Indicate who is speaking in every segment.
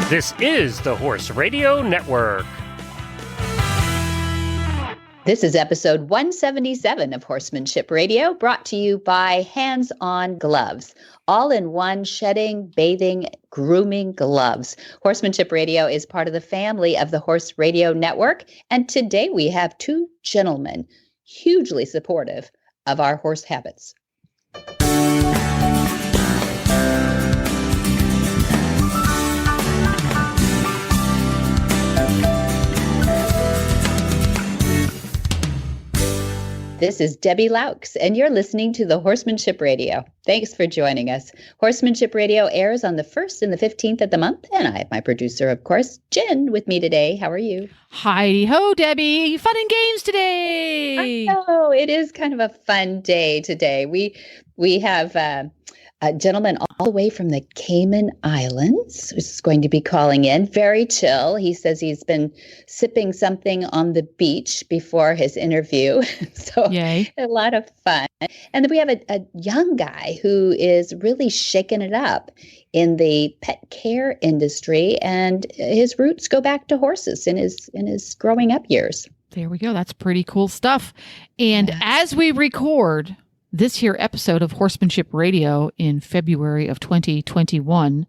Speaker 1: This is the Horse Radio Network.
Speaker 2: This is episode 177 of Horsemanship Radio, brought to you by HandsOn Gloves, all-in-one shedding, bathing, grooming gloves. Horsemanship Radio is part of the family of the Horse Radio Network, and today we have two gentlemen hugely supportive of our horse habits. This is Debbie Laux, and you're listening to the Horsemanship Radio. Thanks for joining us. Horsemanship Radio airs on the 1st and the 15th of the month, and I have my producer, of course, Jen, with me today. How are you?
Speaker 3: Hi-ho, Debbie. Fun and games today.
Speaker 2: I know, it is kind of a fun day today. We have a gentleman all the way from the Cayman Islands who's going to be calling in. Very chill. He says he's been sipping something on the beach before his interview. So
Speaker 3: Yay.
Speaker 2: A lot of fun. And then we have a young guy who is really shaking it up in the pet care industry, and his roots go back to horses in his growing up years.
Speaker 3: There we go. That's pretty cool stuff. And as we record this here episode of Horsemanship Radio in February of 2021,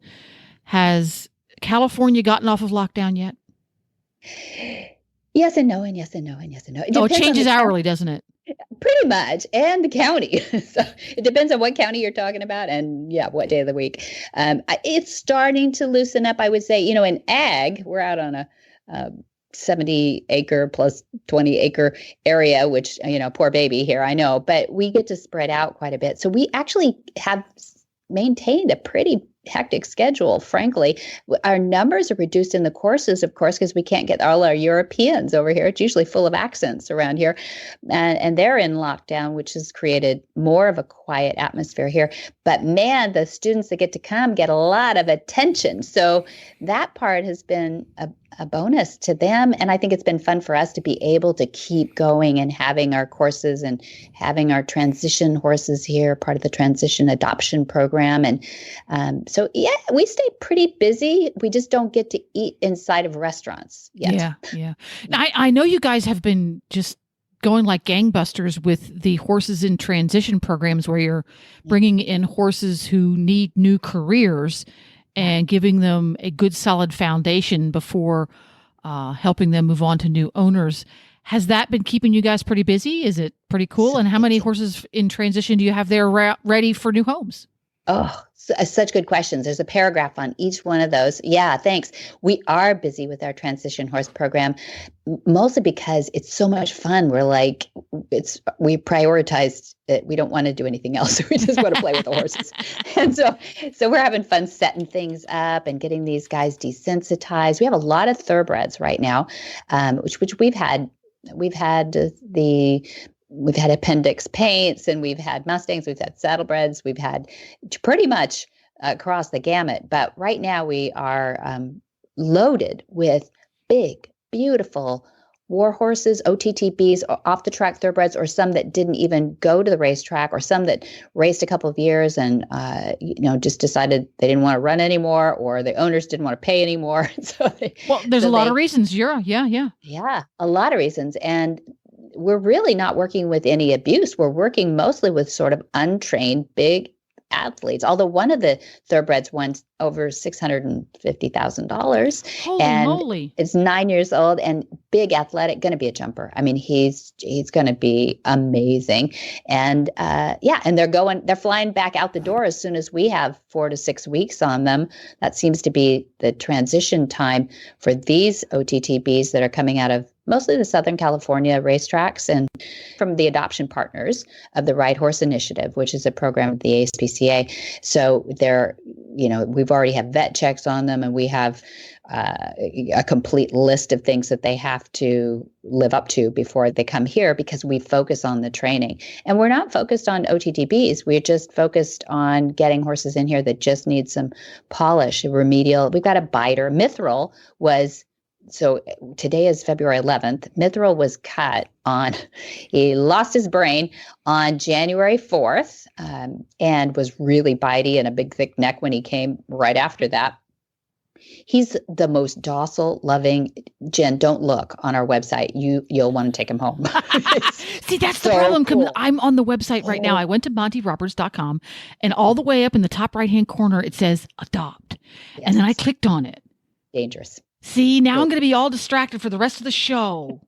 Speaker 3: has California gotten off of lockdown yet?
Speaker 2: Yes and no, and yes and no, and yes and no.
Speaker 3: It changes hourly, doesn't it?
Speaker 2: Pretty much, and the county. So it depends on what county you're talking about and, what day of the week. It's starting to loosen up, I would say. In ag, we're out on a 70-acre plus 20-acre area, which, poor baby here, I know, but we get to spread out quite a bit. So we actually have maintained a pretty hectic schedule, frankly. Our numbers are reduced in the courses, of course, because we can't get all our Europeans over here. It's usually full of accents around here. And they're in lockdown, which has created more of a quiet atmosphere here. But man, the students that get to come get a lot of attention. So that part has been a bonus to them. And I think it's been fun for us to be able to keep going and having our courses and having our transition horses here, part of the transition adoption program. And so, we stay pretty busy. We just don't get to eat inside of restaurants yet.
Speaker 3: Yeah. Now, I know you guys have been just going like gangbusters with the horses in transition programs where you're bringing in horses who need new careers and giving them a good solid foundation before helping them move on to new owners. Has that been keeping you guys pretty busy? Is it pretty cool? And how many horses in transition do you have there ready for new homes?
Speaker 2: Oh, such good questions. There's a paragraph on each one of those. Yeah, thanks. We are busy with our transition horse program, mostly because it's so much fun. We prioritized it. We don't want to do anything else. We just want to play with the horses. And so we're having fun setting things up and getting these guys desensitized. We have a lot of thoroughbreds right now, which we've had appendix paints, and we've had Mustangs, we've had saddlebreds, we've had pretty much across the gamut. But right now we are loaded with big, beautiful war horses, OTTBs, off the track thoroughbreds, or some that didn't even go to the racetrack, or some that raced a couple of years and just decided they didn't want to run anymore, or the owners didn't want to pay anymore.
Speaker 3: There's a lot of reasons. Yeah,
Speaker 2: a lot of reasons. And we're really not working with any abuse. We're working mostly with sort of untrained big athletes. Although one of the thoroughbreds won over $650,000.
Speaker 3: Holy moly.
Speaker 2: It's 9 years old and big athletic, going to be a jumper. I mean, he's going to be amazing. And and they're flying back out the door as soon as we have 4 to 6 weeks on them. That seems to be the transition time for these OTTBs that are coming out of mostly the Southern California racetracks and from the adoption partners of the Right Horse Initiative, which is a program of the ASPCA. So we've already have vet checks on them, and we have a complete list of things that they have to live up to before they come here, because we focus on the training. And we're not focused on OTTBs. We're just focused on getting horses in here that just need some polish, remedial. We've got a biter. Mithril was So today is February 11th. Mithril was cut he lost his brain on January 4th and was really bitey and a big thick neck when he came right after that. He's the most docile, loving. Jen, don't look on our website. You'll want to take him home.
Speaker 3: See, that's the problem. Cool. I'm on the website right now. I went to montyroberts.com, and all the way up in the top right-hand corner, it says adopt. Yes. And then I clicked on it.
Speaker 2: Dangerous.
Speaker 3: See, now I'm going to be all distracted for the rest of the show.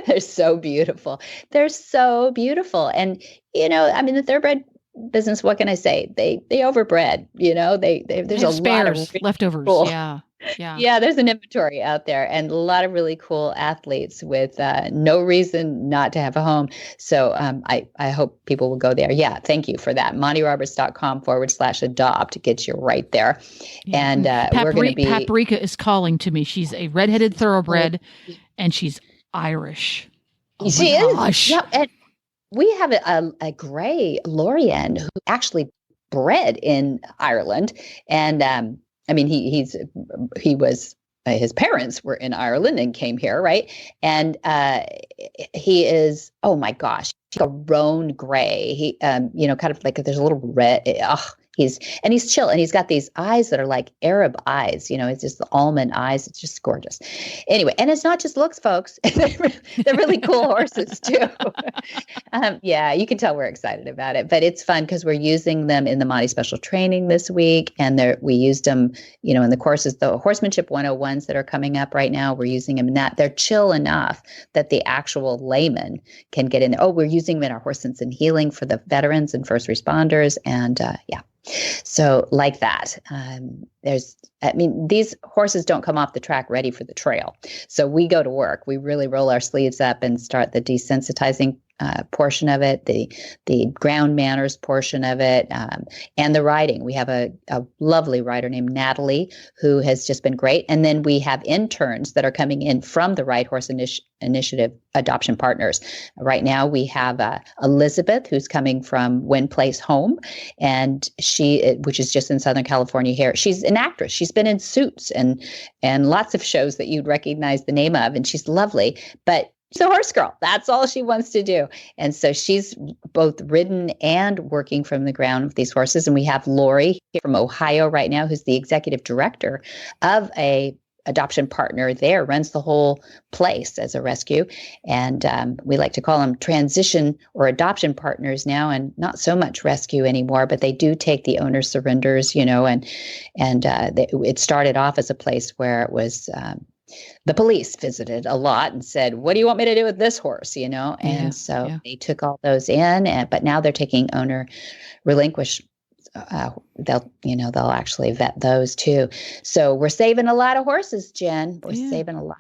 Speaker 2: They're so beautiful. They're so beautiful. And, I mean, the thoroughbred business, what can I say? They overbred, there's a lot of really
Speaker 3: leftovers.
Speaker 2: Cool.
Speaker 3: Yeah.
Speaker 2: There's an inventory out there and a lot of really cool athletes with no reason not to have a home. So I hope people will go there. Yeah. Thank you for that. montyroberts.com/adopt gets you right there. Yeah. And we're going to be.
Speaker 3: Paprika is calling to me. She's a redheaded thoroughbred and she's Irish.
Speaker 2: She is. Yeah. And we have a gray Lorien who actually bred in Ireland. And he was his parents were in Ireland and came here, right? And he is, oh my gosh, a roan gray. He kind of like there's a little red. He's chill, and he's got these eyes that are like Arab eyes. It's just the almond eyes. It's just gorgeous. Anyway, and it's not just looks, folks. They're really cool horses too. You can tell we're excited about it, but it's fun because we're using them in the Monty Special Training this week, and we used them, in the courses, the horsemanship 101s that are coming up right now. We're using them in that. They're chill enough that the actual layman can get in there. Oh, we're using them in our Horse Sense and Healing for the veterans and first responders, and So like that, these horses don't come off the track ready for the trail. So we go to work. We really roll our sleeves up and start the desensitizing portion of it, the ground manners portion of it, and the riding. We have a lovely rider named Natalie who has just been great. And then we have interns that are coming in from the Ride Horse Initiative adoption partners. Right now we have Elizabeth, who's coming from Win Place Home, and which is just in Southern California here. She's an actress. She's been in Suits and lots of shows that you'd recognize the name of, and she's lovely, but she's a horse girl. That's all she wants to do. And so she's both ridden and working from the ground with these horses. And we have Lori from Ohio right now, who's the executive director of a adoption partner there, runs the whole place as a rescue. And we like to call them transition or adoption partners now, and not so much rescue anymore, but they do take the owner surrenders, and it started off as a place where it was the police visited a lot and said, what do you want me to do with this horse? And they took all those in, but now they're taking owner relinquish. They'll actually vet those too. So we're saving a lot of horses, Jen. We're saving a lot.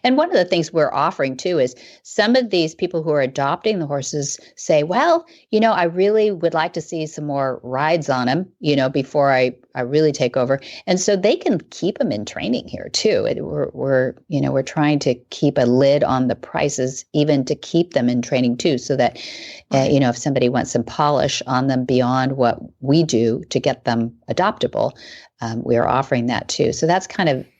Speaker 2: And one of the things we're offering too is some of these people who are adopting the horses say, well, I really would like to see some more rides on them, before I really take over. And so they can keep them in training here too. We're trying to keep a lid on the prices, even to keep them in training too, so that, if somebody wants some polish on them beyond what we do to get them adoptable, we are offering that too. So that's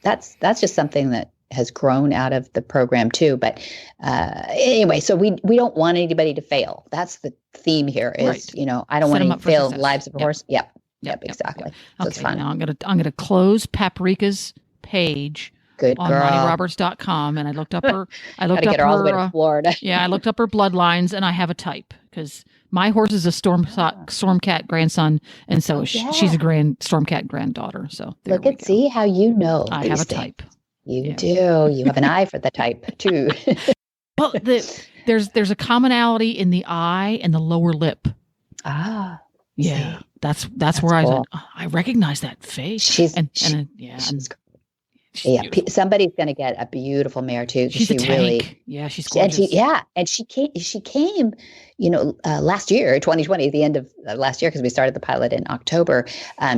Speaker 2: that's just something that has grown out of the program too. But anyway, so we don't want anybody to fail. That's the theme here is, right. I don't want to fail lives of a horse. Yep, exactly. So it's fun.
Speaker 3: Now I'm gonna close Paprika's page.
Speaker 2: Good
Speaker 3: on
Speaker 2: girl.
Speaker 3: MontyRoberts.com, and I looked up her. I looked up
Speaker 2: her all the way to Florida.
Speaker 3: I looked up her bloodlines, and I have a type because my horse is a Stormcat grandson, and so she's a Stormcat granddaughter. So
Speaker 2: see how you know.
Speaker 3: I have a type.
Speaker 2: You do. You have an eye for the type too.
Speaker 3: Well, there's a commonality in the eye and the lower lip.
Speaker 2: Ah,
Speaker 3: yeah.
Speaker 2: See?
Speaker 3: That's where
Speaker 2: cool.
Speaker 3: I recognize that face.
Speaker 2: She's somebody's going to get a beautiful mare too.
Speaker 3: She's a tank. She's gorgeous.
Speaker 2: And she came, last year, 2020, at the end of last year, because we started the pilot in October.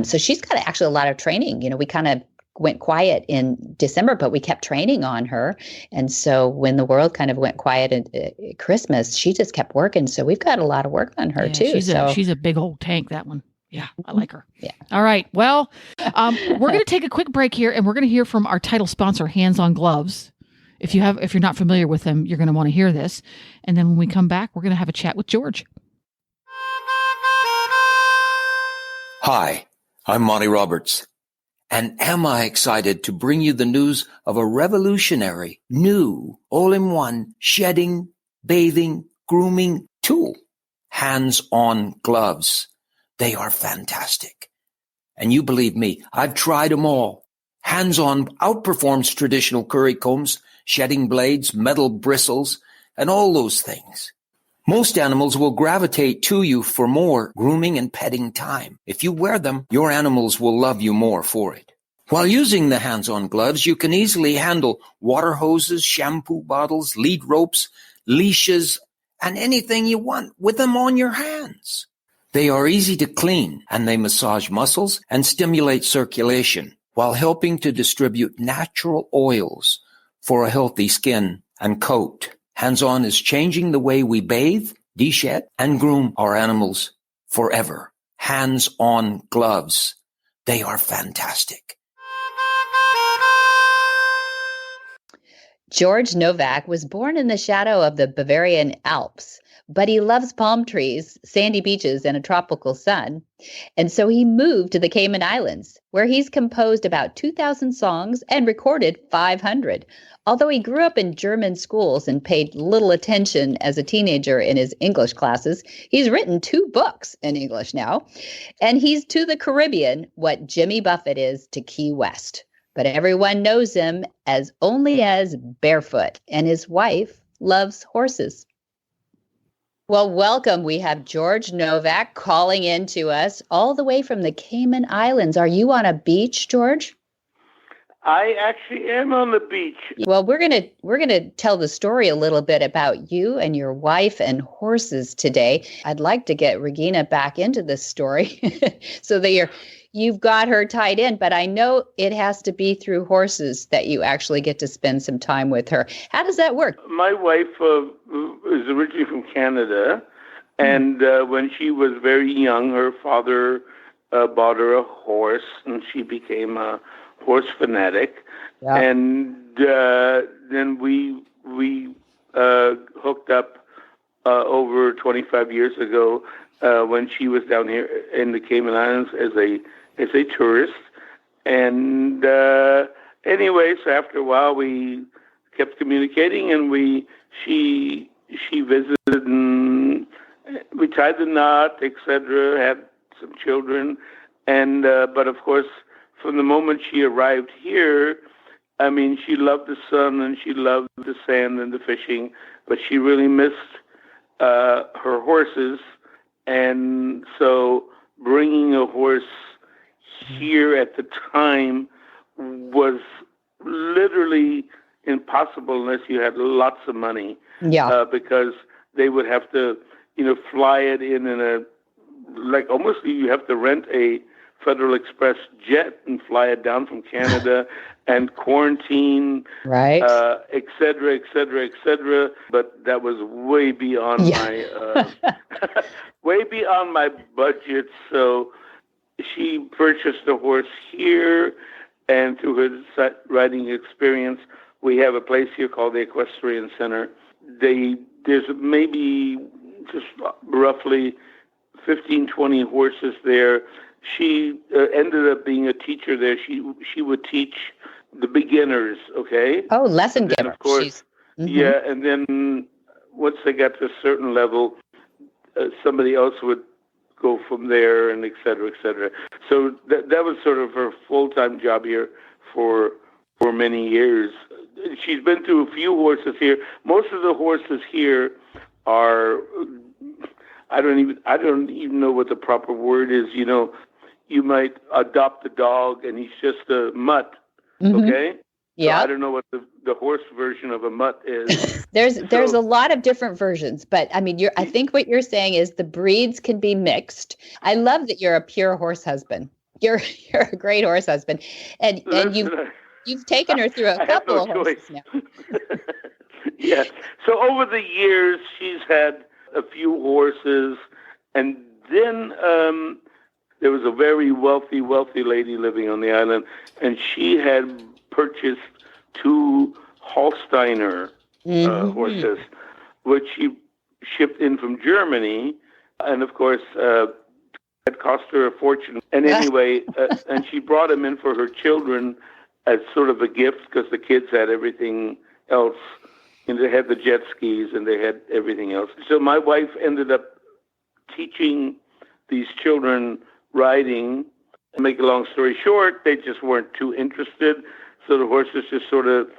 Speaker 2: So she's got actually a lot of training. We kind of went quiet in December, but we kept training on her. And so when the world kind of went quiet at Christmas, she just kept working. So we've got a lot of work on her too.
Speaker 3: She's a big old tank, that one. Yeah, I like her.
Speaker 2: Yeah.
Speaker 3: All right. Well, we're going to take a quick break here, and we're going to hear from our title sponsor, HandsOn Gloves. If you're not familiar with them, you're going to want to hear this. And then when we come back, we're going to have a chat with George.
Speaker 4: Hi, I'm Monty Roberts, And am I excited to bring you the news of a revolutionary, new, all-in-one shedding, bathing, grooming tool. HandsOn Gloves. They are fantastic. And you believe me, I've tried them all. HandsOn outperforms traditional curry combs, shedding blades, metal bristles, and all those things. Most animals will gravitate to you for more grooming and petting time. If you wear them, your animals will love you more for it. While using the HandsOn Gloves, you can easily handle water hoses, shampoo bottles, lead ropes, leashes, and anything you want with them on your hands. They are easy to clean, and they massage muscles and stimulate circulation while helping to distribute natural oils for a healthy skin and coat. HandsOn is changing the way we bathe, de-shed, and groom our animals forever. HandsOn Gloves. They are fantastic.
Speaker 2: George Nowak was born in the shadow of the Bavarian Alps, but he loves palm trees, sandy beaches, and a tropical sun. And so he moved to the Cayman Islands, where he's composed about 2,000 songs and recorded 500. Although he grew up in German schools and paid little attention as a teenager in his English classes, he's written 2 books in English now. And he's to the Caribbean what Jimmy Buffett is to Key West. But everyone knows him as Barefoot, and his wife loves horses. Well, welcome. We have George Nowak calling in to us all the way from the Cayman Islands. Are you on a beach, George?
Speaker 5: I actually am on the beach.
Speaker 2: Well, we're gonna tell the story a little bit about you and your wife and horses today. I'd like to get Regina back into this story so that you've got her tied in, but I know it has to be through horses that you actually get to spend some time with her. How does that work?
Speaker 5: My wife is originally from Canada, and when she was very young, her father bought her a horse, and she became a horse fanatic. Yeah. And then we hooked up over 25 years ago when she was down here in the Cayman Islands as a tourist. And anyway, so after a while we kept communicating, and she visited, and we tied the knot, etc., had some children. And but of course, from the moment she arrived here, I mean, she loved the sun and she loved the sand and the fishing, but she really missed her horses. And so bringing a horse here at the time was literally impossible unless you had lots of money. Yeah. Because they would have to, fly it in almost you have to rent a Federal Express jet and fly it down from Canada and quarantine, right? Et cetera, et cetera, et cetera. But that was way beyond my budget. So she purchased a horse here, and through her riding experience, we have a place here called the Equestrian Center. There's maybe just roughly 15, 20 horses there. She ended up being a teacher there. She would teach the beginners, okay?
Speaker 2: Oh, lesson giver.
Speaker 5: Of course, yeah, and then once they got to a certain level, somebody else would go from there, and et cetera, et cetera. So that was sort of her full-time job here for many years. She's been through a few horses here. Most of the horses here are, I don't even know what the proper word is. You might adopt a dog and he's just a mutt, okay? Yeah. So I don't know what the horse version of a mutt is. There's
Speaker 2: a lot of different versions, but I mean, I think what you're saying is the breeds can be mixed. I love that you're a pure horse husband. You're a great horse husband, and you've taken her through a couple of horses now.
Speaker 5: Yeah. So over the years, she's had a few horses, and then there was a very wealthy lady living on the island, and she had purchased 2 Holsteiner horses, which she shipped in from Germany. And of course, It cost her a fortune. And anyway, and she brought him in for her children as sort of a gift because the kids had everything else. And they had the jet skis and they had everything else. So my wife ended up teaching these children riding. To make a long story short, they just weren't too interested. So the horses just sort of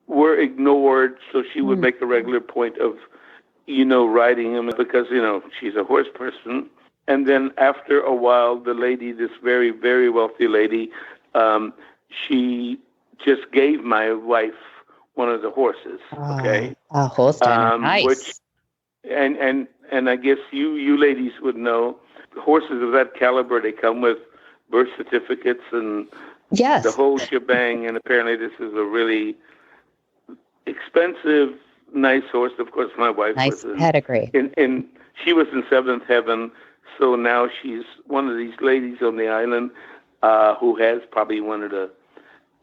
Speaker 5: were ignored. So she would make a regular point of, riding them because, she's a horse person. And then after a while, the lady, this very, very wealthy lady, she just gave my wife one of the horses. Okay.
Speaker 2: A Holstein. Nice.
Speaker 5: Which, and I guess you ladies would know, horses of that caliber, they come with birth certificates and the whole shebang. And apparently this is a really expensive, nice horse. Of course, my wife
Speaker 2: was
Speaker 5: pedigree. She was in seventh heaven. So now she's one of these ladies on the island who has probably one of the,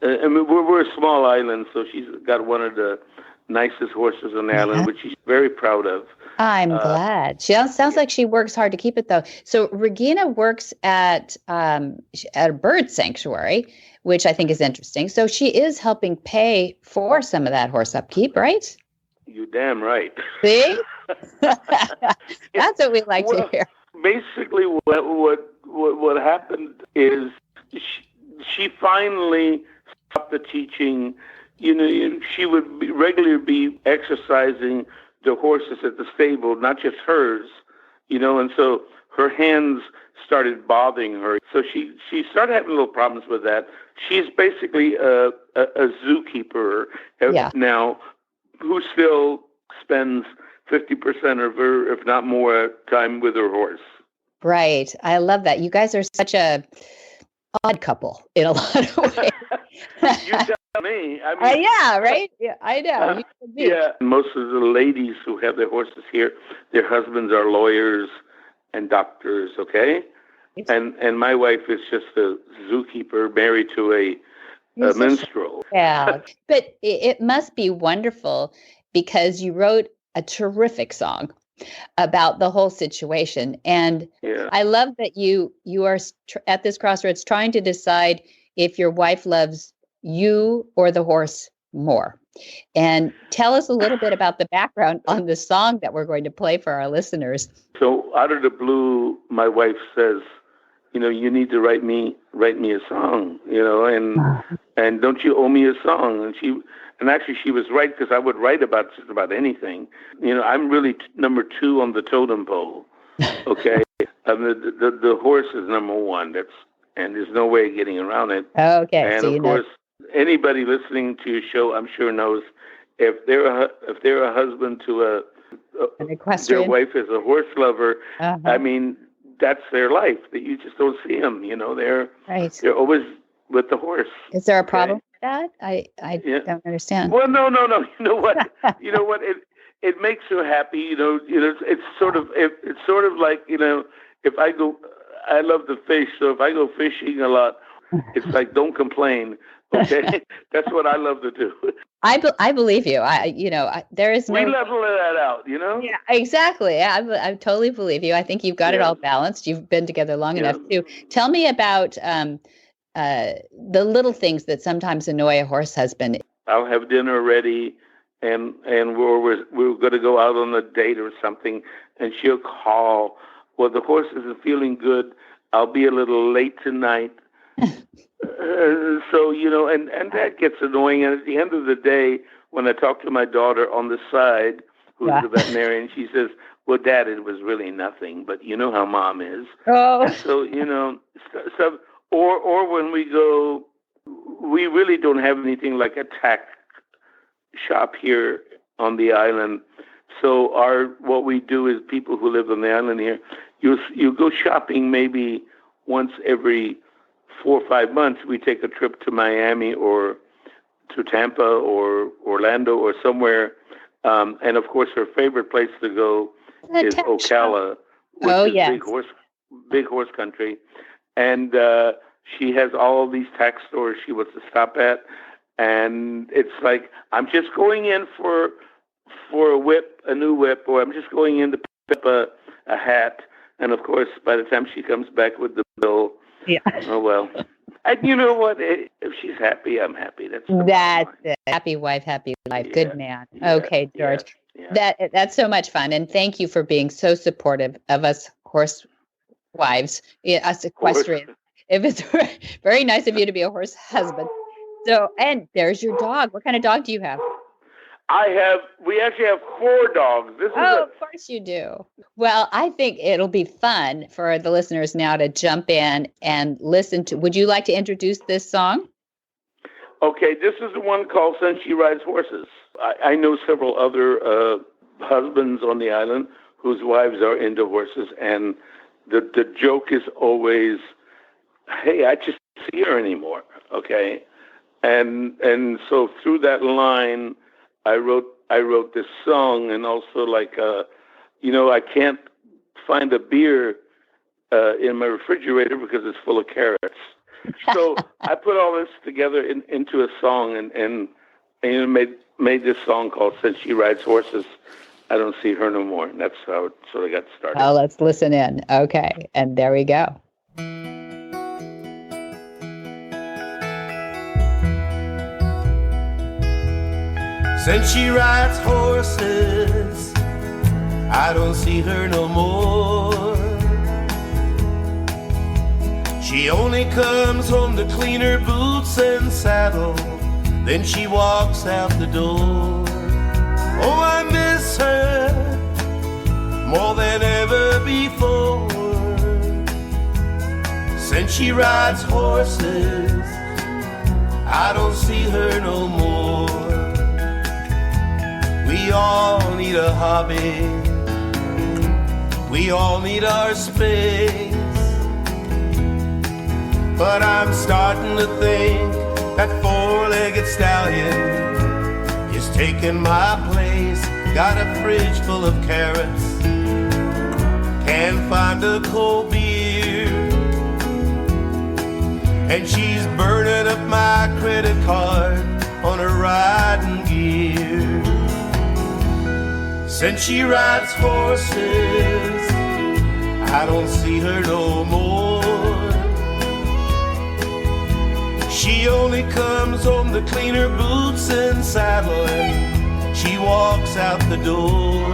Speaker 5: we're a small island, so she's got one of the nicest horses on the island, which she's very proud of.
Speaker 2: I'm glad. She sounds like she works hard to keep it, though. So Regina works at a bird sanctuary, which I think is interesting. So she is helping pay for some of that horse upkeep, right?
Speaker 5: You're damn right.
Speaker 2: See? That's what we like to hear.
Speaker 5: Basically, what happened is she finally stopped the teaching. She would regularly be exercising the horses at the stable, not just hers, and so her hands started bothering her. So she started having little problems with that. She's basically a zookeeper now who still spends 50% of her, if not more, time with her horse.
Speaker 2: Right. I love that. You guys are such a odd couple in a lot of ways.
Speaker 5: You tell me. I mean,
Speaker 2: yeah, right? Yeah, I know.
Speaker 5: Most of the ladies who have their horses here, their husbands are lawyers and doctors, okay? And my wife is just a zookeeper married to a minstrel.
Speaker 2: Yeah. But it must be wonderful because you wrote a terrific song about the whole situation. And I love that you are at this crossroads trying to decide if your wife loves you or the horse more. And tell us a little bit about the background on the song that we're going to play for our listeners.
Speaker 5: So out of the blue, my wife says, you need to write me a song, and don't you owe me a song? And actually she was right, because I would write about just about anything. I'm really number 2 on the totem pole. Okay. The horse is number 1. And there's no way of getting around it.
Speaker 2: Okay.
Speaker 5: And
Speaker 2: so
Speaker 5: of course, anybody listening to your show, I'm sure knows if they're a husband to their wife is a horse lover. I mean, that's their life. That you just don't see them. They're always with the horse.
Speaker 2: Is there a problem with that? I don't understand.
Speaker 5: Well, no. You know what? It makes her happy. It's sort of like if I go. I love to fish, so if I go fishing a lot, it's like don't complain. Okay, that's what I love to do.
Speaker 2: I believe you. There is no.
Speaker 5: We level that out,
Speaker 2: Yeah, exactly. I totally believe you. I think you've got it all balanced. You've been together long enough to tell me about the little things that sometimes annoy a horse husband.
Speaker 5: I'll have dinner ready, and we're going to go out on a date or something, and she'll call. Well, the horse isn't feeling good. I'll be a little late tonight. So, and that gets annoying. And at the end of the day, when I talk to my daughter on the side, who's a veterinarian, she says, well, Dad, it was really nothing, but you know how Mom is.
Speaker 2: Oh.
Speaker 5: And so, or when we go, we really don't have anything like a tack shop here on the island. So what we do is people who live on the island here, you go shopping maybe once every 4 or 5 months. We take a trip to Miami or to Tampa or Orlando or somewhere. And of course, her favorite place to go is Ocala, which is big horse country. And she has all of these tack stores she wants to stop at. And it's like, I'm just going in for a new whip, or I'm just going in to pick up a hat. And of course, by the time she comes back with the bill,
Speaker 2: Yeah.
Speaker 5: oh well. And you know what? If she's happy, I'm happy. That's
Speaker 2: it. Happy wife, happy life.
Speaker 5: Yeah,
Speaker 2: Good man.
Speaker 5: yeah,
Speaker 2: Okay, George.
Speaker 5: yeah.
Speaker 2: That's so much fun. And thank you for being so supportive of us horse wives, us equestrians. If it's very nice of you to be a horse husband. So, and there's your dog. What kind of dog do you have?
Speaker 5: We actually have 4 dogs.
Speaker 2: Of course you do. Well, I think it'll be fun for the listeners now to jump in and listen to. Would you like to introduce this song?
Speaker 5: Okay, this is the one called Since She Rides Horses. I know several other husbands on the island whose wives are into horses, and the joke is always, hey, I just don't see her anymore, okay? And so through that line, I wrote this song, and also I can't find a beer in my refrigerator because it's full of carrots. So I put all this together into a song, and made this song called "Since She Rides Horses, I Don't See Her No More." And that's how it sort of got started.
Speaker 2: Oh, let's listen in. Okay, and there we go.
Speaker 6: Since she rides horses, I don't see her no more. She only comes home to clean her boots and saddle, then she walks out the door. Oh, I miss her more than ever before. Since she rides horses, I don't see her no more. We all need a hobby, we all need our space. But I'm starting to think that 4-legged stallion is taking my place. Got a fridge full of carrots, can't find a cold beer, and she's burning up my credit card on her riding gear. Since she rides horses, I don't see her no more. She only comes home to clean her boots and saddle, and she walks out the door.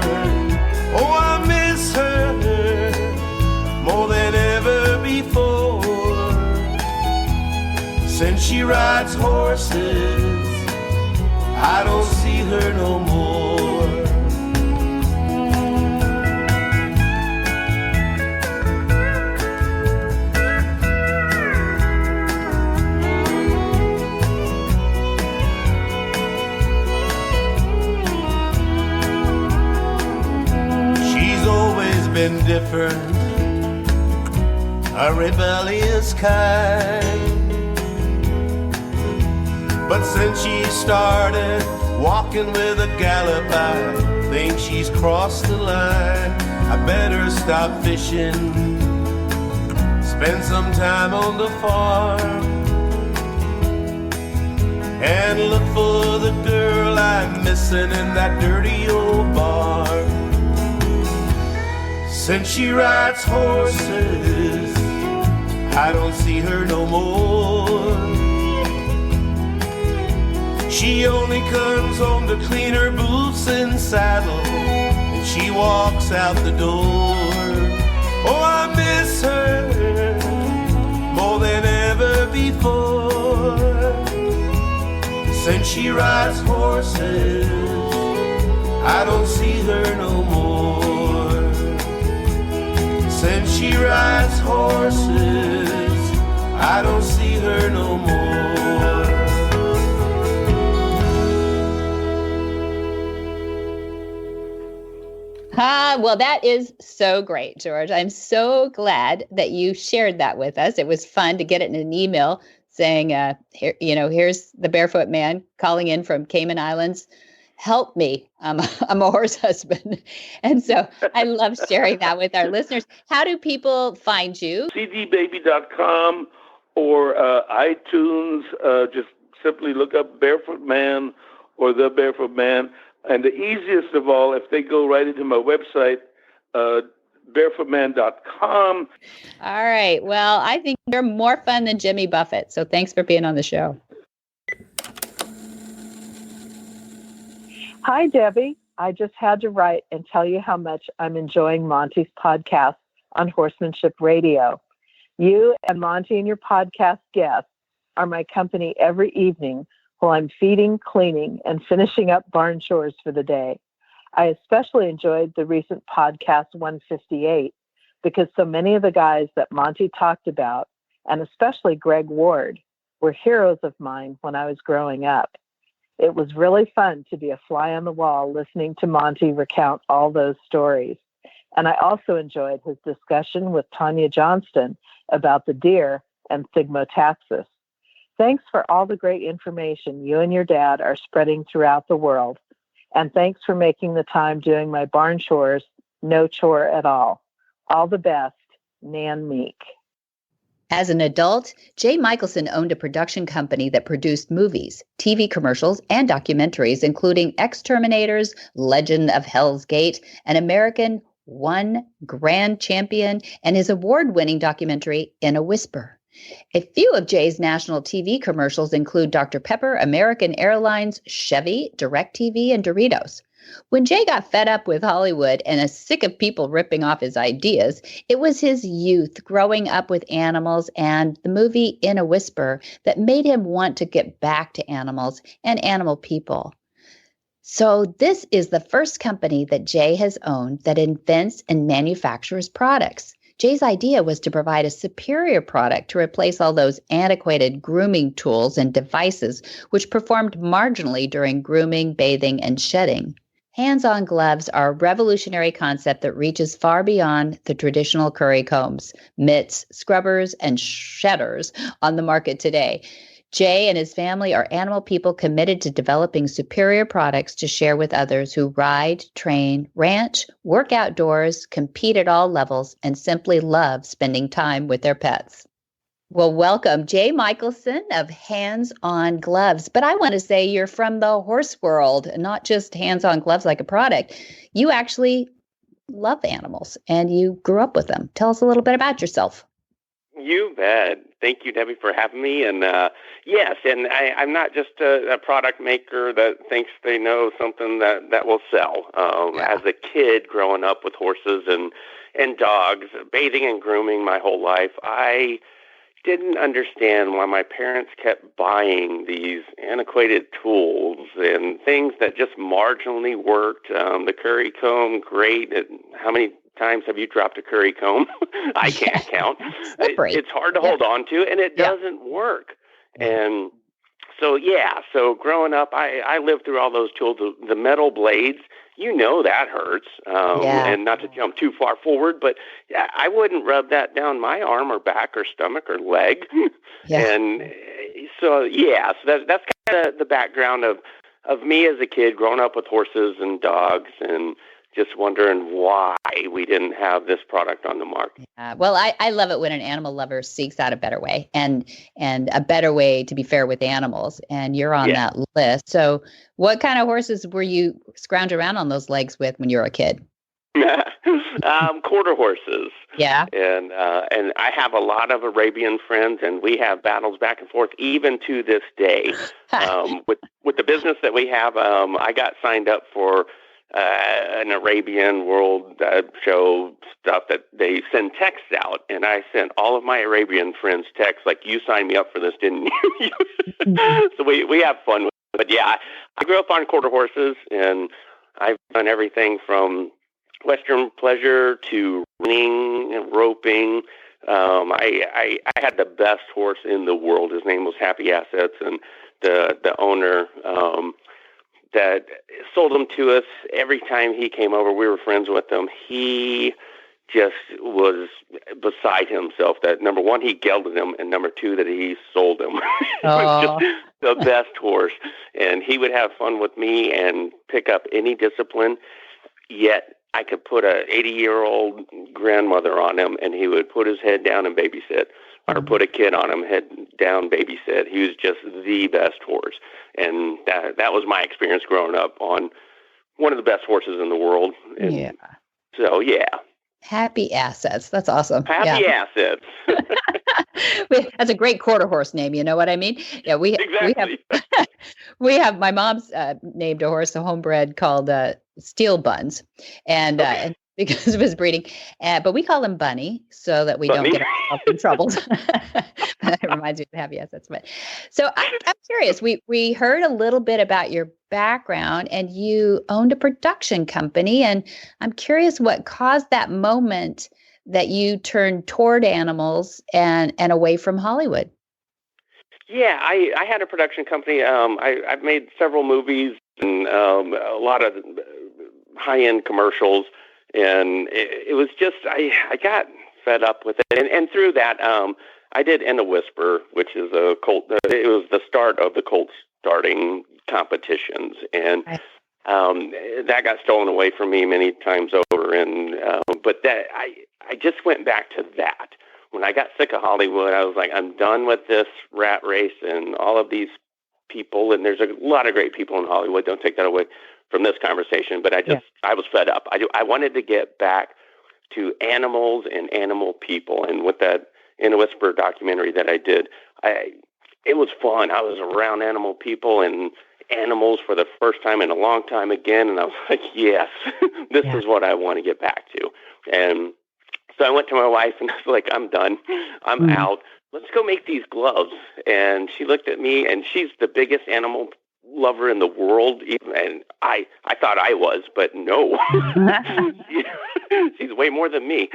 Speaker 6: Oh, I miss her more than ever before. Since she rides horses, I don't see her no more. Been different, a rebellious kind, but since she started walking with a gallop, I think she's crossed the line. I better stop fishing, spend some time on the farm, and look for the girl I'm missing in that dirty old bar. Since she rides horses, I don't see her no more. She only comes home to clean her boots and saddle, and she walks out the door. Oh, I miss her more than ever before. Since she rides horses, I don't see her no more. Since she rides horses, I don't see her no more.
Speaker 2: Well, that is so great, George. I'm so glad that you shared that with us. It was fun to get it in an email saying, here's the Barefoot man calling in from Cayman Islands. Help me. I'm a horse husband. And so I love sharing that with our listeners. How do people find you?
Speaker 5: cdbaby.com or iTunes. Just simply look up Barefoot Man or The Barefoot Man. And the easiest of all, if they go right into my website, barefootman.com.
Speaker 2: All right. Well, I think you're more fun than Jimmy Buffett. So thanks for being on the show.
Speaker 7: Hi, Debbie. I just had to write and tell you how much I'm enjoying Monty's podcast on Horsemanship Radio. You and Monty and your podcast guests are my company every evening while I'm feeding, cleaning, and finishing up barn chores for the day. I especially enjoyed the recent podcast 158 because so many of the guys that Monty talked about, and especially Greg Ward, were heroes of mine when I was growing up. It was really fun to be a fly on the wall listening to Monty recount all those stories. And I also enjoyed his discussion with Tanya Johnston about the deer and thigmotaxis. Thanks for all the great information you and your dad are spreading throughout the world. And thanks for making the time doing my barn chores no chore at all. All the best, Nan Meek.
Speaker 2: As an adult, Jay Michaelson owned a production company that produced movies, TV commercials, and documentaries, including Exterminators, Legend of Hell's Gate, An American One Grand Champion, and his award-winning documentary, In a Whisper. A few of Jay's national TV commercials include Dr. Pepper, American Airlines, Chevy, DirecTV, and Doritos. When Jay got fed up with Hollywood and is sick of people ripping off his ideas, it was his youth growing up with animals and the movie In a Whisper that made him want to get back to animals and animal people. So this is the first company that Jay has owned that invents and manufactures products. Jay's idea was to provide a superior product to replace all those antiquated grooming tools and devices which performed marginally during grooming, bathing, and shedding. HandsOn Gloves are a revolutionary concept that reaches far beyond the traditional curry combs, mitts, scrubbers, and shedders on the market today. Jay and his family are animal people committed to developing superior products to share with others who ride, train, ranch, work outdoors, compete at all levels, and simply love spending time with their pets. Well, welcome, Jay Michaelson of HandsOn Gloves. But I want to say you're from the horse world, not just HandsOn Gloves like a product. You actually love animals and you grew up with them. Tell us a little bit about yourself.
Speaker 8: You bet. Thank you, Debbie, for having me. And yes, and I'm not just a product maker that thinks they know something that will sell. As a kid growing up with horses and dogs, bathing and grooming my whole life, I didn't understand why my parents kept buying these antiquated tools and things that just marginally worked. The curry comb, great. How many times have you dropped a curry comb? I can't count. It's hard to hold on to, and it doesn't work. And so growing up, I lived through all those tools. The metal blades, that hurts. And not to jump too far forward, but I wouldn't rub that down my arm or back or stomach or leg. And so that's kind of the background of me as a kid growing up with horses and dogs and just wondering why we didn't have this product on the market.
Speaker 2: Well, I love it when an animal lover seeks out a better way and a better way to be fair with animals. And you're on that list. So what kind of horses were you scrounging around on those legs with when you were a kid?
Speaker 8: Quarter horses.
Speaker 2: Yeah.
Speaker 8: And I have a lot of Arabian friends, and we have battles back and forth even to this day. With the business that we have, I got signed up for an Arabian World Show stuff that they send texts out, and I sent all of my Arabian friends texts like, "You signed me up for this, didn't you?" So we have fun with it. But yeah, I grew up on quarter horses, and I've done everything from Western pleasure to running and roping. I had the best horse in the world. His name was Happy Assets, and the owner that sold him to us, every time he came over, we were friends with him. He just was beside himself that, number one, he gelded him, and number two, that he sold him. He was just the best horse. And he would have fun with me and pick up any discipline, yet I could put a 80-year-old grandmother on him, and he would put his head down and babysit, or put a kid on him, head down, babysit. He was just the best horse. And that was my experience growing up on one of the best horses in the world. And so,
Speaker 2: Happy Assets. That's awesome.
Speaker 8: Happy Assets.
Speaker 2: That's a great quarter horse name. You know what I mean? Yeah,
Speaker 8: Exactly.
Speaker 2: we have my mom's named a horse, a homebred called Steel Buns, and because of his breeding, but we call him Bunny so that we don't get ourselves in trouble. That reminds me of Happy Assets. But so I'm curious. We heard a little bit about your background, and you owned a production company, and I'm curious what caused that moment that you turned toward animals and away from Hollywood.
Speaker 8: Yeah, I had a production company. I've made several movies and a lot of high-end commercials, and it was just I got fed up with it. And through that, I did In a Whisper, which is a colt. It was the start of the colt starting competitions, and that got stolen away from me many times over. And but that I just went back to that. When I got sick of Hollywood, I was like, I'm done with this rat race and all of these people. And there's a lot of great people in Hollywood. Don't take that away from this conversation. But I was fed up. I wanted to get back to animals and animal people. And with that In a Whisper documentary that I did, it was fun. I was around animal people and animals for the first time in a long time again. And I was like, yes, this is what I want to get back to. And so I went to my wife and I was like, I'm done. I'm out. Let's go make these gloves. And she looked at me, and she's the biggest animal lover in the world. And I thought I was, but no. She's way more than me.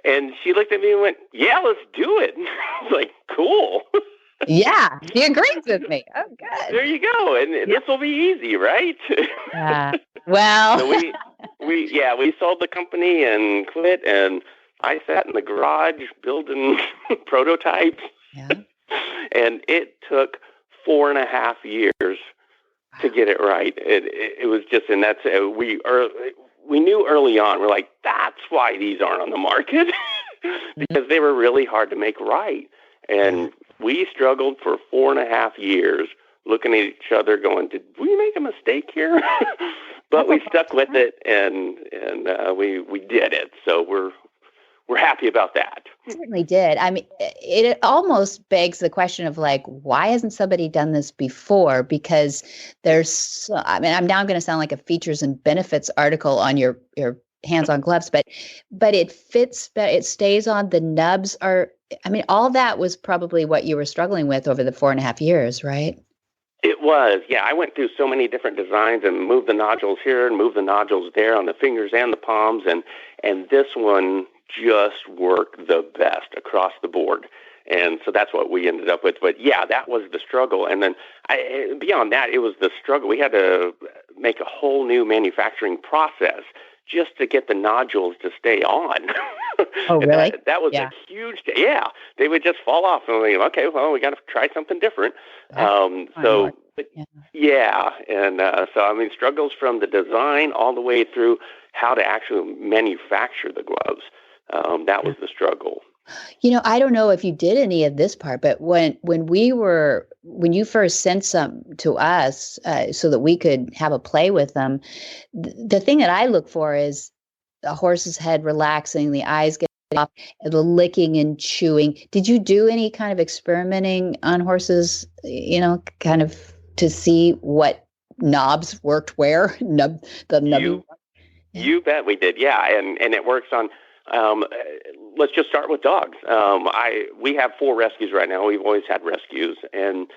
Speaker 8: And she looked at me and went, yeah, let's do it. I was like, cool.
Speaker 2: Yeah, he agrees with me. Oh, good.
Speaker 8: There you go. And this will be easy, right?
Speaker 2: Well.
Speaker 8: So we sold the company and quit, and I sat in the garage building prototypes. Yeah. And it took 4.5 years to get it right. It was just, and that's we knew early on. We're like, that's why these aren't on the market, because they were really hard to make right. And we struggled for 4.5 years, looking at each other, going, "Did we make a mistake here?" But we stuck with it, and we did it. So we're happy about that.
Speaker 2: Certainly did. I mean, it almost begs the question of like, why hasn't somebody done this before? Because I'm now going to sound like a features and benefits article on your HandsOn Gloves, but it fits. It stays on. The nubs are. I mean, all that was probably what you were struggling with over the 4.5 years, right?
Speaker 8: It was, yeah. I went through so many different designs and moved the nodules here and moved the nodules there on the fingers and the palms, and this one just worked the best across the board. And so that's what we ended up with. But yeah, that was the struggle. And then beyond that, it was the struggle. We had to make a whole new manufacturing process just to get the nodules to stay on.
Speaker 2: Oh, really?
Speaker 8: That was a huge, they would just fall off. And we okay, well, we got to try something different. And so I mean, struggles from the design all the way through how to actually manufacture the gloves. That was the struggle.
Speaker 2: You know, I don't know if you did any of this part, but when you first sent some to us so that we could have a play with them, the thing that I look for is the horse's head relaxing, the eyes getting off, the licking and chewing. Did you do any kind of experimenting on horses, kind of to see what knobs worked where?
Speaker 8: You bet we did, yeah, and it works on. Let's just start with dogs. We have 4 rescues right now. We've always had rescues, and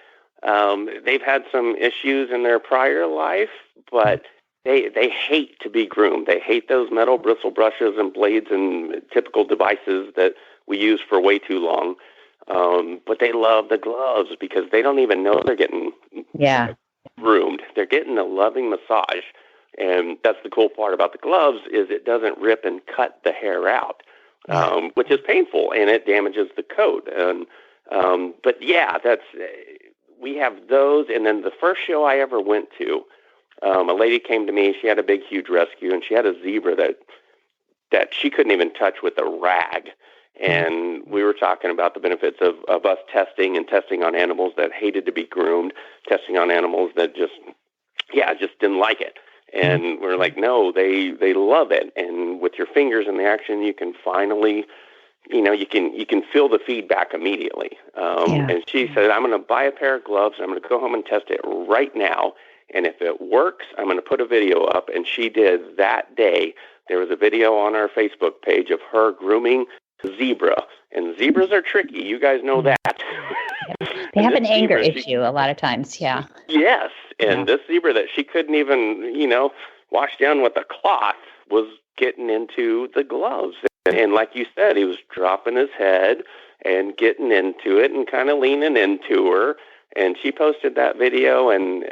Speaker 8: they've had some issues in their prior life, but they hate to be groomed. They hate those metal bristle brushes and blades and typical devices that we use for way too long. But they love the gloves because they don't even know they're getting groomed. They're getting a loving massage. And that's the cool part about the gloves is it doesn't rip and cut the hair out, which is painful, and it damages the coat. And but yeah, we have those. And then the first show I ever went to, a lady came to me. She had a big, huge rescue, and she had a zebra that she couldn't even touch with a rag. And we were talking about the benefits of us testing on animals that hated to be groomed, testing on animals that just didn't like it. And we're like, no, they love it. And with your fingers in the action, you can finally, you can feel the feedback immediately. And she said, I'm going to buy a pair of gloves. I'm going to go home and test it right now. And if it works, I'm going to put a video up. And she did that day. There was a video on our Facebook page of her grooming zebra. And zebras are tricky. You guys know that.
Speaker 2: They have an anger issue a lot of times. Yeah.
Speaker 8: Yes. And this zebra that she couldn't even, wash down with a cloth was getting into the gloves. And like you said, he was dropping his head and getting into it and kind of leaning into her. And she posted that video, and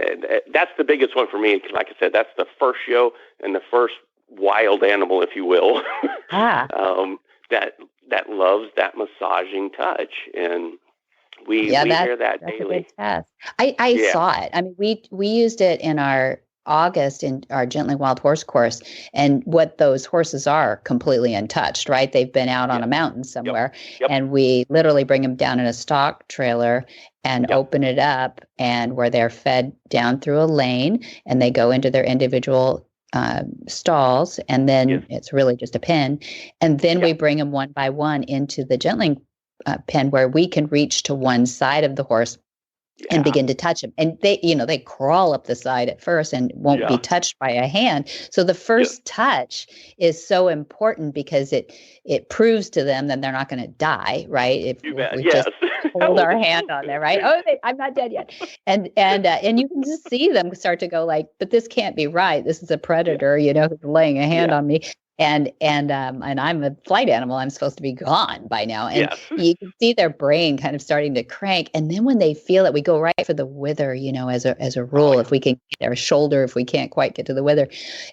Speaker 8: that's the biggest one for me. Like I said, that's the first show and the first wild animal, if you will, that loves that massaging touch. And we hear that daily.
Speaker 2: A good test. I saw it. I mean, we used it in our August in our Gently Wild horse course, and what those horses are completely untouched, right? They've been out on a mountain somewhere, and we literally bring them down in a stock trailer and open it up, and where they're fed down through a lane, and they go into their individual stalls, and then it's really just a pen, and then we bring them one by one into the gentling pen where we can reach to one side of the horse and begin to touch them. And they crawl up the side at first and won't be touched by a hand. So the first touch is so important because it proves to them that they're not going to die, right? If we just hold our hand on there, right? Oh, I'm not dead yet. And you can just see them start to go like, but this can't be right. This is a predator, who's laying a hand on me. And I'm a flight animal. I'm supposed to be gone by now. And you can see their brain kind of starting to crank. And then when they feel it, we go right for the wither, as a rule, if we can get their shoulder, if we can't quite get to the wither,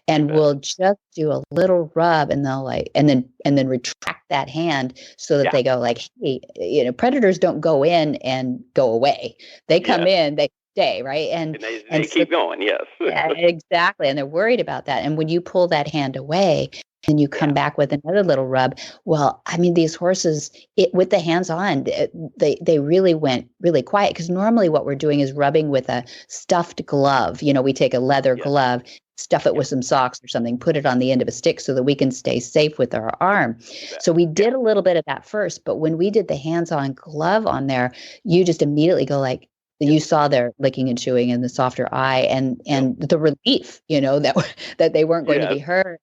Speaker 2: and we'll just do a little rub, and they'll and then retract that hand so that they go like, hey, predators don't go in and go away. They come in, they stay, right? And
Speaker 8: they keep going. Yes.
Speaker 2: Yeah, exactly. And they're worried about that. And when you pull that hand away, and you come back with another little rub. Well, I mean, these horses, with the hands on, they really went really quiet, because normally what we're doing is rubbing with a stuffed glove. We take a leather glove, stuff it with some socks or something, put it on the end of a stick so that we can stay safe with our arm. So we did a little bit of that first, but when we did the hands-on glove on there, you just immediately go like, you saw their licking and chewing and the softer eye and the relief, that they weren't going to be hurt.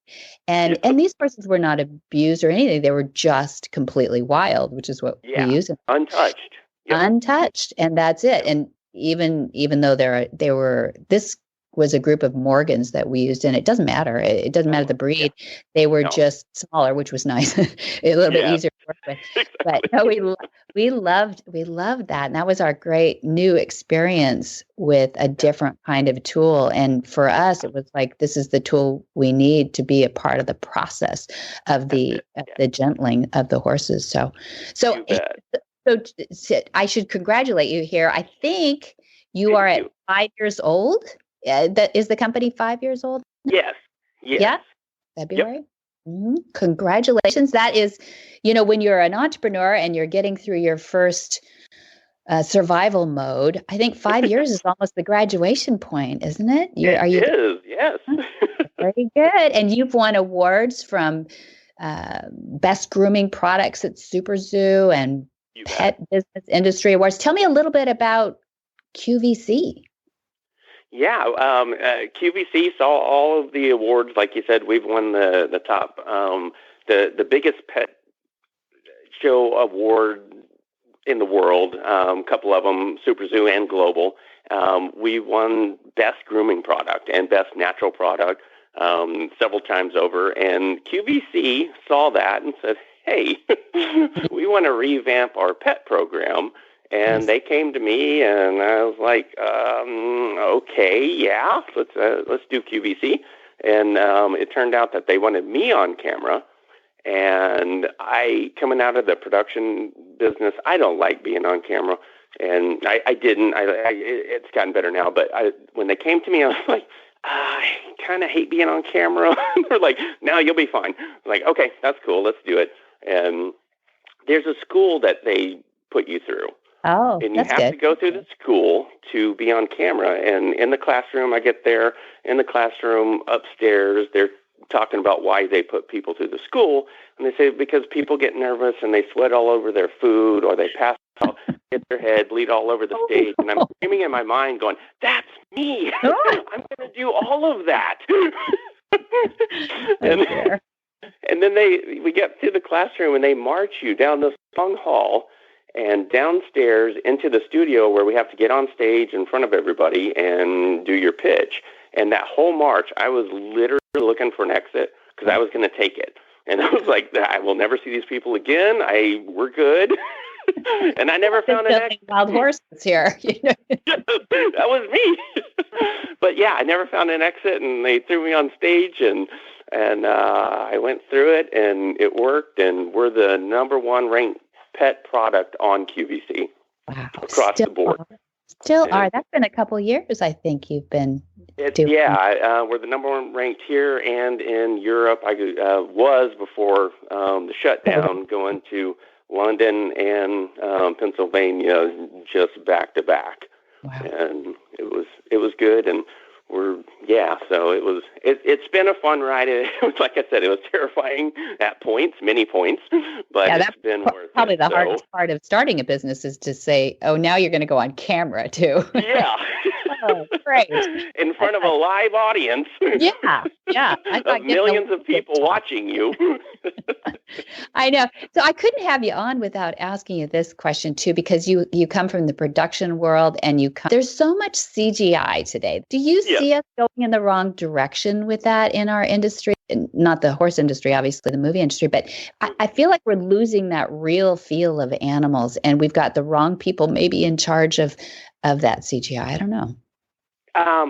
Speaker 2: And these horses were not abused or anything. They were just completely wild, which is what we use.
Speaker 8: Untouched.
Speaker 2: Untouched. And that's it. And even though this was a group of Morgans that we used, and it doesn't matter. It doesn't matter the breed. They were just smaller, which was nice, a little bit easier to work with. But no, we loved that, and that was our great new experience with a different kind of tool. And for us, it was like, this is the tool we need to be a part of the process of the gentling of the horses. So I should congratulate you here. I think you are at 5 years old. Is the company 5 years old?
Speaker 8: Yes.
Speaker 2: Yeah. February. Mm-hmm. Congratulations. That is, when you're an entrepreneur and you're getting through your first survival mode, I think 5 years is almost the graduation point, isn't it?
Speaker 8: It is, yes.
Speaker 2: Very good. And you've won awards from Best Grooming Products at Super Zoo and Pet Business Industry Awards. Tell me a little bit about QVC.
Speaker 8: Yeah, QVC saw all of the awards. Like you said, we've won the top, the biggest pet show award in the world, a couple of them, Super Zoo and Global. We won Best Grooming Product and Best Natural Product several times over. And QVC saw that and said, hey, we want to revamp our pet program. And they came to me, and I was like, okay, yeah, let's do QVC. And it turned out that they wanted me on camera. And coming out of the production business, I don't like being on camera. And I didn't. It's gotten better now. But when they came to me, I was like, I kind of hate being on camera. They're like, no, you'll be fine. I'm like, okay, that's cool. Let's do it. And there's a school that they put you through.
Speaker 2: Oh,
Speaker 8: and you have to go through the school to be on camera. And in the classroom, I get there. In the classroom upstairs, they're talking about why they put people through the school. And they say because people get nervous and they sweat all over their food, or they pass out, hit their head, bleed all over the stage. And I'm screaming in my mind going, that's me. I'm going to do all of that. And then we get to the classroom and they march you down this long hall and downstairs into the studio where we have to get on stage in front of everybody and do your pitch. And that whole march, I was literally looking for an exit because I was going to take it. And I was like, I will never see these people again. We're good. And I never found an exit.
Speaker 2: Wild horses here.
Speaker 8: That was me. But yeah, I never found an exit, and they threw me on stage, and I went through it, and it worked, and we're the #1 ranked pet product on QVC.
Speaker 2: Wow.
Speaker 8: Across the board.
Speaker 2: Still are. That's been a couple years, I think you've been doing.
Speaker 8: Yeah, we're the #1 ranked here and in Europe. I was before the shutdown, going to London and Pennsylvania just back to back.
Speaker 2: Wow.
Speaker 8: And it was good, and so it's been a fun ride. It was, like I said, it was terrifying at points, many points, but it's been worth it.
Speaker 2: Probably the hardest part of starting a business is to say, oh, now you're going to go on camera too.
Speaker 8: Yeah.
Speaker 2: Oh, great.
Speaker 8: In front of a live audience.
Speaker 2: Yeah.
Speaker 8: Of millions of people watching you.
Speaker 2: I know. So I couldn't have you on without asking you this question too, because you come from the production world, and there's so much CGI today. Do you see us going in the wrong direction with that in our industry? Not the horse industry, obviously, the movie industry, but I feel like we're losing that real feel of animals, and we've got the wrong people maybe in charge of that CGI. I don't know.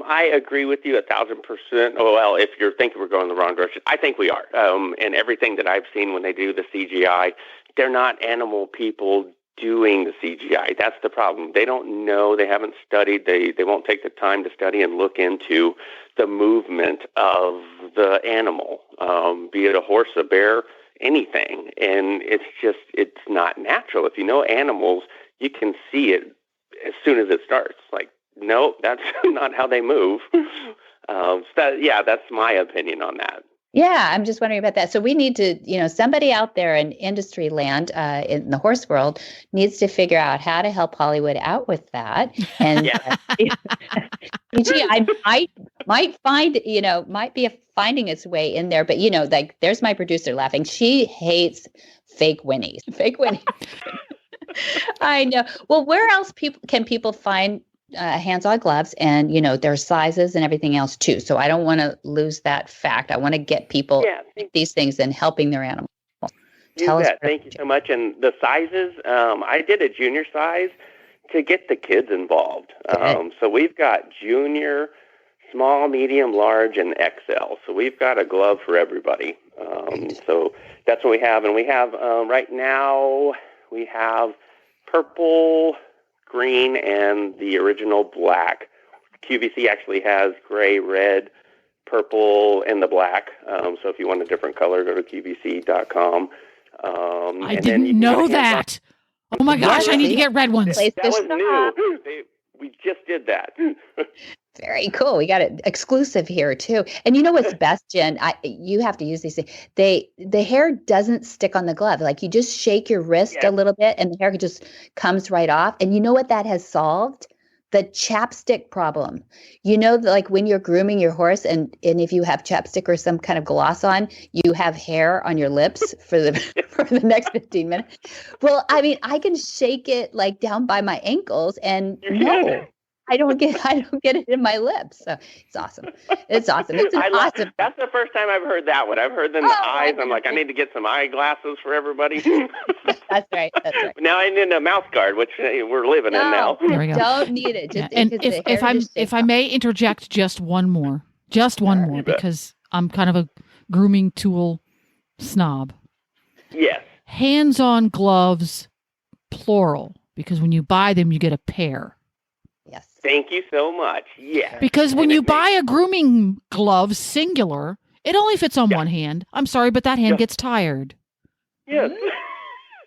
Speaker 8: I agree with you 1,000%. Oh, well, if you're thinking we're going the wrong direction, I think we are. And everything that I've seen when they do the CGI, they're not animal people doing the CGI. That's the problem. They don't know. They haven't studied. They won't take the time to study and look into the movement of the animal, be it a horse, a bear, anything. And it's not natural. If you know animals, you can see it as soon as it starts. Like, no, that's not how they move. That's my opinion on that.
Speaker 2: Yeah, I'm just wondering about that. So we need to, somebody out there in industry land, in the horse world, needs to figure out how to help Hollywood out with that. And I might find, might be finding its way in there. But, like, there's my producer laughing. She hates fake whinnies. Fake whinnies. I know. Well, where else can people find HandsOn Gloves, and their sizes and everything else too? So I don't want to lose that fact. I want to get people these things and helping their animals.
Speaker 8: Thank you so much. And the sizes, I did a junior size to get the kids involved. So we've got junior, small, medium, large, and XL. So we've got a glove for everybody. So that's what we have. And we have right now, we have purple, green, and the original black. QVC actually has gray, red, purple, and the black. So if you want a different color, go to QVC.com.
Speaker 3: I didn't know that. Oh my gosh, I need to get red ones.
Speaker 8: That was new. We just did that.
Speaker 2: Very cool. We got it exclusive here too. And you know what's best, Jen? You have to use these things. The hair doesn't stick on the glove. Like, you just shake your wrist a little bit, and the hair just comes right off. And you know what that has solved? The chapstick problem. Like when you're grooming your horse, and if you have chapstick or some kind of gloss on, you have hair on your lips for the next 15 minutes. Well, I mean, I can shake it like down by my ankles, and no. I don't get it in my lips. So it's awesome. It's awesome. It's awesome.
Speaker 8: That's the first time I've heard that one. I've heard the eyes. I'm like, I need to get some eyeglasses for everybody.
Speaker 2: That's right.
Speaker 8: Now I need a mouth guard, which we're living in now.
Speaker 3: There we go.
Speaker 2: Don't need it. Just
Speaker 3: and if I may interject just one more, because I'm kind of a grooming tool snob.
Speaker 8: Yes.
Speaker 3: HandsOn Gloves, plural, because when you buy them, you get a pair.
Speaker 2: Yes.
Speaker 8: Thank you so much. Yeah.
Speaker 3: Because when you buy a grooming glove, singular, it only fits on one hand. I'm sorry, but that hand gets tired.
Speaker 8: Yes.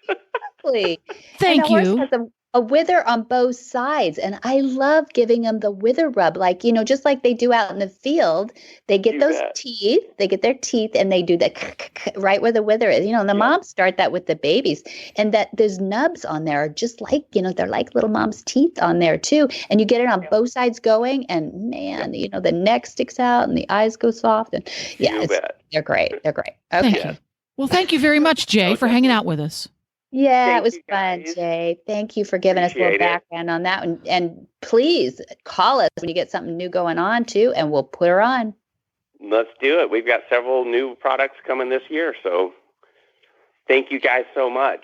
Speaker 2: Exactly.
Speaker 3: Thank you.
Speaker 2: a wither on both sides. And I love giving them the wither rub, like, just like they do out in the field. They get teeth, they get their teeth and they do that right where the wither is. And the moms start that with the babies. And that there's nubs on there, just like, they're like little mom's teeth on there too. And you get it on both sides going and man, the neck sticks out and the eyes go soft. And they're great. They're great. Okay.
Speaker 3: Thank you. Well, thank you very much, Jay, for hanging out with us.
Speaker 2: Yeah, it was fun, Jay. Thank you for giving us a little background on that. And please call us when you get something new going on, too, and we'll put her on.
Speaker 8: Let's do it. We've got several new products coming this year, so thank you guys so much.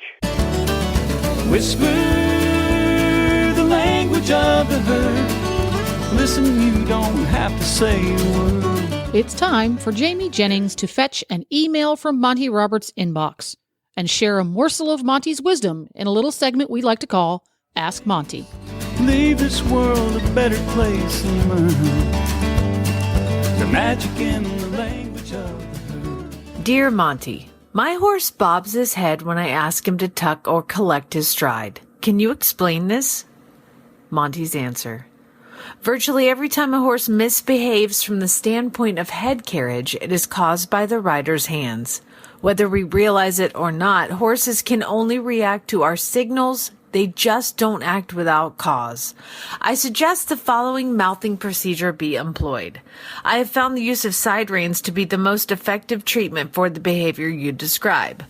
Speaker 6: Whisper the language of the herd. Listen, you don't have to say a word.
Speaker 3: It's time for Jamie Jennings to fetch an email from Monty Roberts' inbox and share a morsel of Monty's wisdom in a little segment we like to call Ask Monty.
Speaker 6: Leave this world a better place than mine. The magic in the language of the herd.
Speaker 9: Dear Monty, my horse bobs his head when I ask him to tuck or collect his stride. Can you explain this? Monty's answer. Virtually every time a horse misbehaves from the standpoint of head carriage, it is caused by the rider's hands. Whether we realize it or not, horses can only react to our signals. They just don't act without cause. I suggest the following mouthing procedure be employed. I have found the use of side reins to be the most effective treatment for the behavior you describe.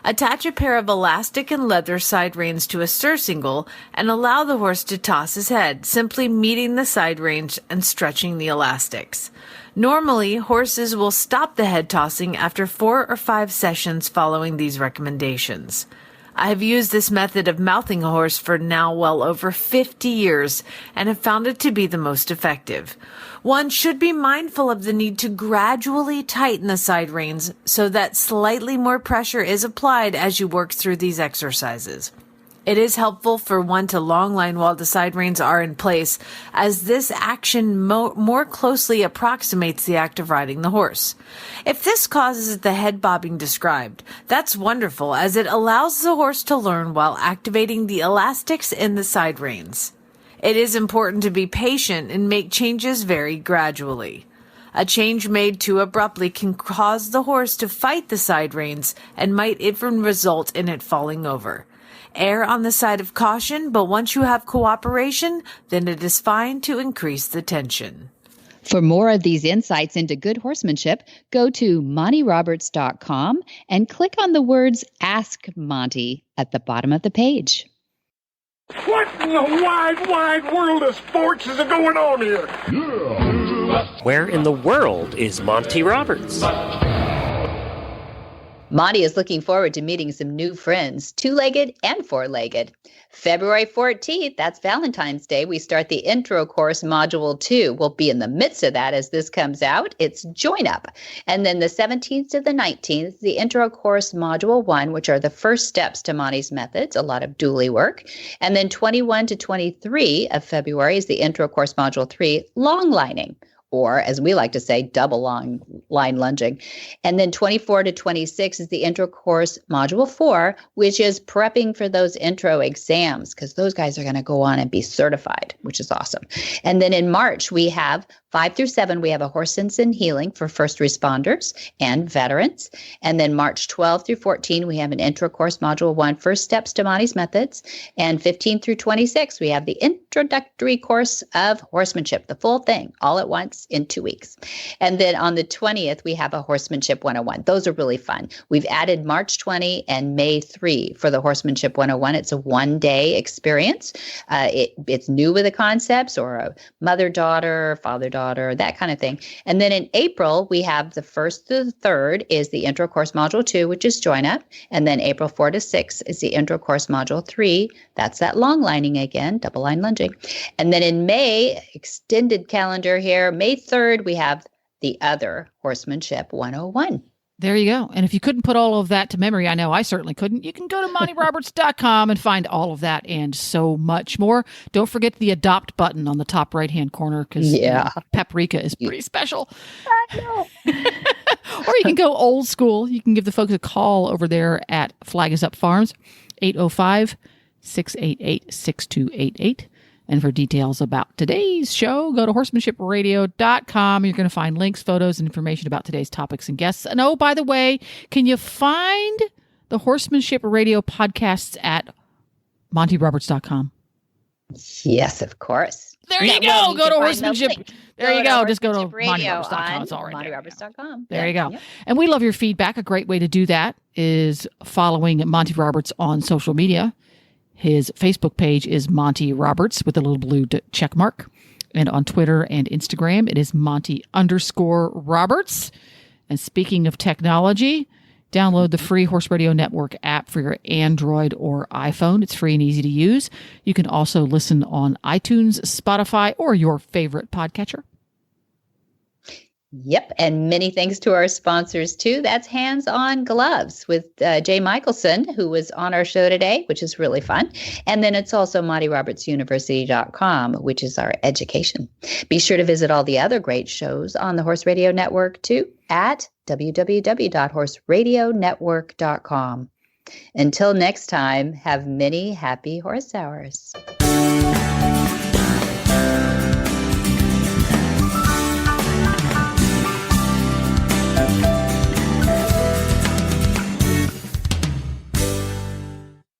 Speaker 9: Attach a pair of elastic and leather side reins to a surcingle and allow the horse to toss his head, simply meeting the side reins and stretching the elastics. Normally, horses will stop the head tossing after 4 or 5 sessions following these recommendations. I have used this method of mouthing a horse for now well over 50 years and have found it to be the most effective. One should be mindful of the need to gradually tighten the side reins so that slightly more pressure is applied as you work through these exercises. It is helpful for one to long line while the side reins are in place, as this action more closely approximates the act of riding the horse. If this causes the head bobbing described, that's wonderful, as it allows the horse to learn while activating the elastics in the side reins. It is important to be patient and make changes very gradually. A change made too abruptly can cause the horse to fight the side reins and might even result in it falling over. Err on the side of caution, but once you have cooperation, then it is fine to increase the tension.
Speaker 2: For more of these insights into good horsemanship, go to MontyRoberts.com and click on the words Ask Monty at the bottom of the page.
Speaker 10: What in the wide, wide world of sports is going on here?
Speaker 1: Where in the world is Monty Roberts?
Speaker 2: Monty is looking forward to meeting some new friends, 2-legged and 4-legged. February 14th, that's Valentine's Day, we start the intro course, Module 2. We'll be in the midst of that as this comes out. It's Join Up. And then the 17th to the 19th, the intro course, Module 1, which are the first steps to Monty's methods, a lot of dually work. And then 21 to 23 of February is the intro course, Module 3, Long Lining, or as we like to say, double long line lunging. And then 24 to 26 is the intro course, Module 4, which is prepping for those intro exams, because those guys are going to go on and be certified, which is awesome. And then in March, we have 5 through 7, we have a horse sense and healing for first responders and veterans. And then March 12 through 14, we have an intro course, Module 1, First Steps to Monty's Methods. And 15 through 26, we have the introductory course of horsemanship, the full thing, all at once in 2 weeks. And then on the 20th, we have a Horsemanship 101. Those are really fun. We've added March 20 and May 3 for the Horsemanship 101. It's a one-day experience. It's new with the concepts, or a mother-daughter, father-daughter, that kind of thing. And then in April, we have the 1st to the 3rd is the intro course Module 2, which is Join Up. And then April 4 to 6 is the intro course Module 3. That's that long lining again, double line lunging. And then in May, extended calendar here, May 3rd, we have the other Horsemanship 101.
Speaker 3: There you go. And if you couldn't put all of that to memory, I know I certainly couldn't, you can go to MontyRoberts.com and find all of that and so much more. Don't forget the adopt button on the top right-hand corner, because Paprika is pretty special.
Speaker 2: I know.
Speaker 3: Or you can go old school. You can give the folks a call over there at Flag Is Up Farms, 805 688-6288. And for details about today's show, go to horsemanshipradio.com. You're going to find links, photos, and information about today's topics and guests. And oh, by the way, can you find the Horsemanship Radio podcasts at montyroberts.com?
Speaker 2: Yes, of course.
Speaker 3: There you go.
Speaker 2: Well,
Speaker 3: go to Horsemanship. There you go. Just go to
Speaker 2: montyroberts.com.
Speaker 3: montyroberts.com. It's all right
Speaker 2: montyroberts.com.
Speaker 3: There you go.
Speaker 2: Yep.
Speaker 3: And we love your feedback. A great way to do that is following Monty Roberts on social media. His Facebook page is Monty Roberts with a little blue check mark. And on Twitter and Instagram, it is Monty_Roberts. And speaking of technology, download the free Horse Radio Network app for your Android or iPhone. It's free and easy to use. You can also listen on iTunes, Spotify, or your favorite podcatcher.
Speaker 2: Yep. And many thanks to our sponsors, too. That's HandsOn Gloves with Jay Michaelson, who was on our show today, which is really fun. And then it's also MontyRobertsUniversity.com, which is our education. Be sure to visit all the other great shows on the Horse Radio Network, too, at www.horseradionetwork.com. Until next time, have many happy horse hours.